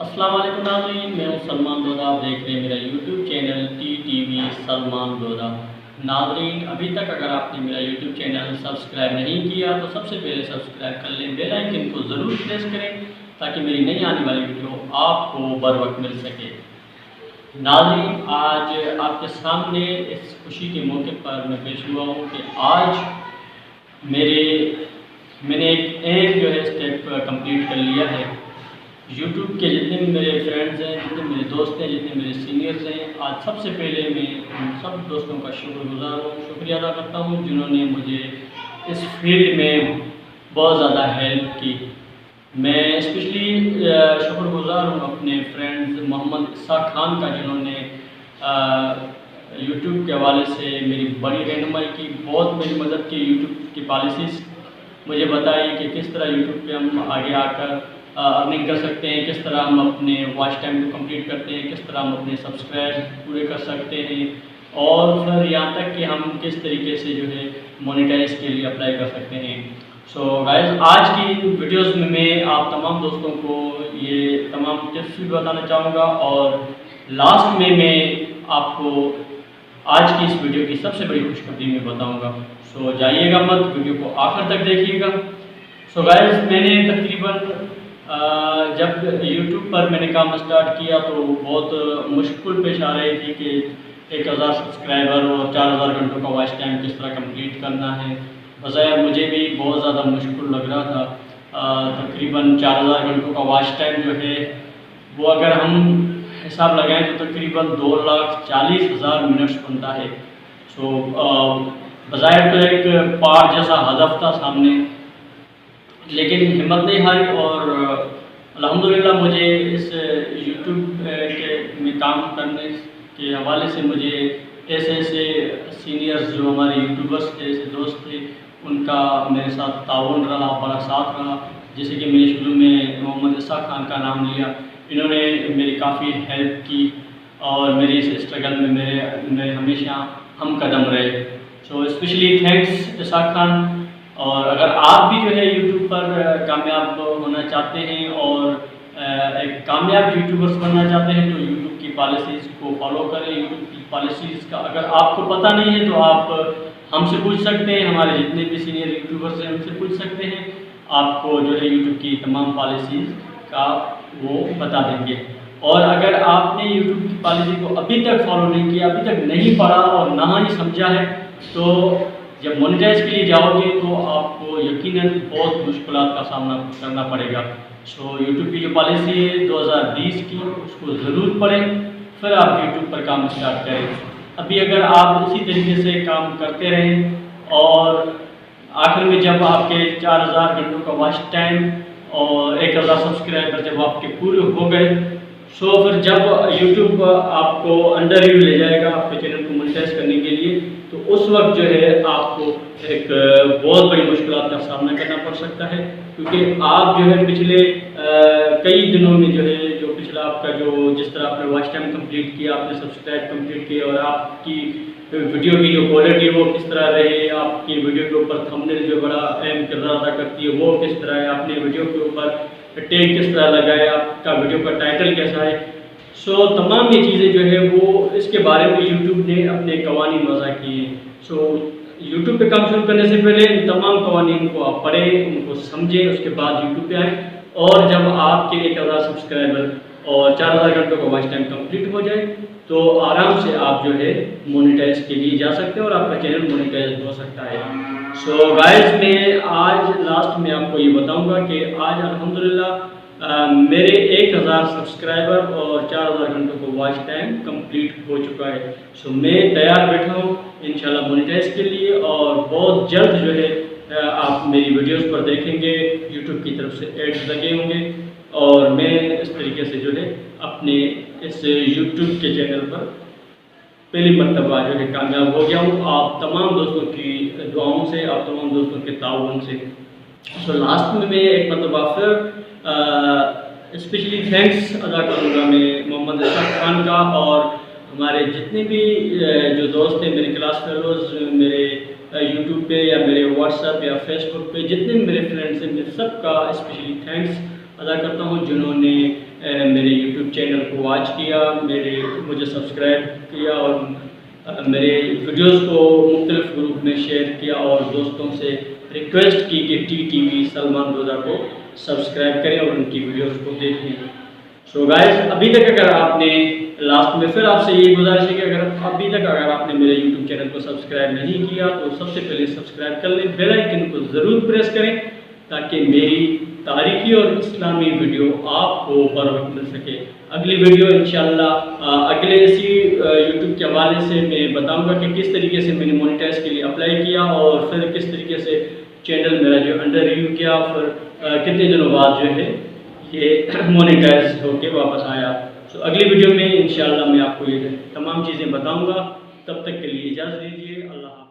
السلام علیکم ناظرین، میں ہوں سلمان دودہ۔ آپ دیکھ رہے ہیں میرا YouTube channel T T V Salman دودہ۔ ناظرین، ابھی تک اگر آپ نے میرا یوٹیوب چینل سبسکرائب نہیں کیا تو سب سے پہلے سبسکرائب کر لیں، بیل آئیکن کو ضرور پریس کریں تاکہ میری نئی آنے والی ویڈیو آپ کو بر وقت مل سکے۔ ناظرین، آج آپ کے سامنے اس خوشی کے موقع پر میں پیش ہوا ہوں کہ آج میں نے ایک اہم جو ہے اسٹیپ کمپلیٹ کر لیا ہے۔ یوٹیوب کے جتنے بھی میرے فرینڈز ہیں، جتنے میرے دوست ہیں، جتنے میرے سینئرز ہیں، آج سب سے پہلے میں ان سب دوستوں کا شکریہ ادا کرتا ہوں جنہوں نے مجھے اس فیلڈ میں بہت زیادہ ہیلپ کی۔ میں اسپیشلی شکر گزار ہوں اپنے فرینڈز محمد اسحاق خان کا، جنہوں نے یوٹیوب کے حوالے سے میری بڑی رہنمائی کی، بہت میری مدد کی۔ یوٹیوب کی پالیسیز مجھے بتائی کہ کس طرح یوٹیوب پہ ہم آگے آ کر ارننگ کر سکتے ہیں، کس طرح ہم اپنے واچ ٹائم کو کمپلیٹ کرتے ہیں، کس طرح ہم اپنے سبسکرائب پورے کر سکتے ہیں، اور پھر یہاں تک کہ ہم کس طریقے سے جو ہے مونیٹائز کے لیے اپلائی کر سکتے ہیں۔ سو گائز، آج کی ویڈیوز میں آپ تمام دوستوں کو یہ تمام ٹپس بھی بتانا چاہوں گا، اور لاسٹ میں آپ کو آج کی اس ویڈیو کی سب سے بڑی خوشخبری میں بتاؤں گا۔ سو جائیے گا مت، ویڈیو کو آخر تک دیکھیے گا۔ سو گائز، میں نے تقریباً جب یوٹیوب پر میں نے کام اسٹارٹ کیا تو بہت مشکل پیش آ رہی تھی کہ 1000 سبسکرائبر اور 4000 گھنٹوں کا واچ ٹائم کس طرح کمپلیٹ کرنا ہے۔ بظاہر مجھے بھی بہت زیادہ مشکل لگ رہا تھا۔ تقریباً 4000 گھنٹوں کا واچ ٹائم جو ہے وہ اگر ہم حساب لگائیں تو تقریباً 2,40,000 منٹس بنتا ہے۔ سو بظاہر تو ایک پہاڑ جیسا ہدف تھا سامنے، لیکن ہمت نہیں ہاری، اور الحمدللہ مجھے اس یوٹیوب میں کام کرنے کے حوالے سے مجھے ایسے سینئرز جو ہمارے یوٹیوبرس تھے، ایسے دوست تھے، ان کا میرے ساتھ تعاون رہا، بڑا ساتھ رہا۔ جیسے کہ میں نے شروع میں محمد اسحاق خان کا نام لیا، انہوں نے میری کافی ہیلپ کی اور میری اس اسٹرگل میں میرے ہمیشہ ہم قدم رہے۔ So especially thanks Ishaq Khan. اور اگر آپ بھی جو ہے یوٹیوب پر کامیاب ہونا چاہتے ہیں اور ایک کامیاب یوٹیوبرس بننا چاہتے ہیں تو یوٹیوب کی پالیسیز کو فالو کریں۔ یوٹیوب کی پالیسیز کا اگر آپ کو پتہ نہیں ہے تو آپ ہم سے پوچھ سکتے ہیں، ہمارے جتنے بھی سینئر یوٹیوبرس ہیں ان سے پوچھ سکتے ہیں، آپ کو جو ہے یوٹیوب کی تمام پالیسیز کا وہ بتا دیں گے۔ اور اگر آپ نے یوٹیوب کی پالیسی کو ابھی تک فالو نہیں کیا، ابھی تک نہیں پڑھا اور نہ ہی سمجھا ہے، تو جب مونیٹائز کے لیے جاؤ گے تو آپ کو یقیناً بہت مشکلات کا سامنا کرنا پڑے گا۔ سو یوٹیوب کی جو پالیسی ہے 2020 کی، اس کو ضرور پڑھیں، پھر آپ یوٹیوب پر کام اسٹارٹ کریں۔ ابھی اگر آپ اسی طریقے سے کام کرتے رہیں اور آخر میں جب آپ کے 4000 گھنٹوں کا واچ ٹائم اور 1000 سبسکرائبر جب آپ کے پورے ہو گئے، سو پھر جب یوٹیوب آپ کو انڈر ریویو لے جائے گا آپ کے چینل کو مونیٹائز کرنے کے لیے، تو اس وقت جو ہے آپ کو ایک بہت بڑی مشکلات کا سامنا کرنا پڑ سکتا ہے، کیونکہ آپ جو ہے پچھلے کئی دنوں میں جو ہے جو پچھلا آپ کا جو جس طرح آپ نے واچ ٹائم کمپلیٹ کیا، آپ نے سبسکرائب کمپلیٹ کیا، اور آپ کی ویڈیو کی جو کوالٹی وہ کس طرح رہے، آپ کی ویڈیو کے اوپر تھمبنیل جو بڑا اہم کردار ادا کرتی ہے وہ کس طرح ہے، آپ نے ویڈیو کے اوپر ٹیگ کس طرح لگائے، آپ کا ویڈیو کا ٹائٹل کیسا ہے، سو تمام یہ چیزیں جو ہے وہ اس کے بارے میں یوٹیوب نے اپنے قوانین وضع کیے ہیں۔ سو یوٹیوب پہ کام شروع کرنے سے پہلے ان تمام قوانین کو آپ پڑھیں، ان کو سمجھیں، اس کے بعد یوٹیوب پہ آئیں، اور جب آپ کے 1000 سبسکرائبر اور 4000 گھنٹوں کا واچ ٹائم کمپلیٹ ہو جائے تو آرام سے آپ جو ہے مونیٹائز کے لیے جا سکتے ہیں اور آپ کا چینل مونیٹائز ہو سکتا ہے۔ سو گائز، میں آج لاسٹ میں آپ کو یہ بتاؤں گا کہ آج الحمدللہ میرے 1000 سبسکرائبر اور 4000 گھنٹوں کو واچ ٹائم کمپلیٹ ہو چکا ہے۔ سو میں تیار بیٹھا ہوں انشاءاللہ مونیٹائز کے لیے، اور بہت جلد جو ہے آپ میری ویڈیوز پر دیکھیں گے، یوٹیوب کی طرف سے ایڈز لگے ہوں گے، اور میں اس طریقے سے جو ہے اپنے اس یوٹیوب کے چینل پر پہلی مرتبہ جو ہے کامیاب ہو گیا ہوں، آپ تمام دوستوں کی دعاؤں سے، آپ تمام دوستوں کے تعاون سے۔ سو لاسٹ میں ایک مرتبہ پھر اسپیشلی تھینکس ادا کروں گا میں محمد اسحاق خان کا، اور ہمارے جتنے بھی جو دوست ہیں، میرے کلاس فیلوز، میرے یوٹیوب پہ یا میرے واٹس ایپ یا فیس بک پہ جتنے بھی میرے فرینڈس ہیں، میں سب کا اسپیشلی تھینکس ادا کرتا ہوں جنہوں نے میرے یوٹیوب چینل کو واچ کیا، مجھے سبسکرائب کیا اور میرے ویڈیوز کو مختلف گروپ میں شیئر کیا اور دوستوں سے ریکویسٹ کی کہ TTV سلمان روزہ کو سبسکرائب کریں اور ان کی ویڈیوز کو دیکھیں۔ سو گائز، ابھی تک اگر آپ نے لاسٹ میں پھر آپ سے یہ گزارش ہے کہ اگر آپ نے میرے یوٹیوب چینل کو سبسکرائب نہیں کیا تو سب سے پہلے سبسکرائب کر لیں، بیل آئیکن کو ضرور پریس کریں تاکہ میری تاریخی اور اسلامی ویڈیو آپ کو بر وقت مل سکے۔ اگلی ویڈیو انشاءاللہ اگلے اسی یوٹیوب کے حوالے سے میں بتاؤں گا کہ کس طریقے سے میں نے مونیٹائز کے لیے اپلائی کیا اور پھر کس طریقے سے چینل میرا جو انڈر ریویو کیا، پھر کتنے دنوں بعد جو ہے یہ مونیٹائز ہو کے واپس آیا۔ سو اگلی ویڈیو میں انشاءاللہ میں آپ کو یہ تمام چیزیں بتاؤں گا۔ تب تک کے لیے اجازت دیجیے، اللہ حافظ۔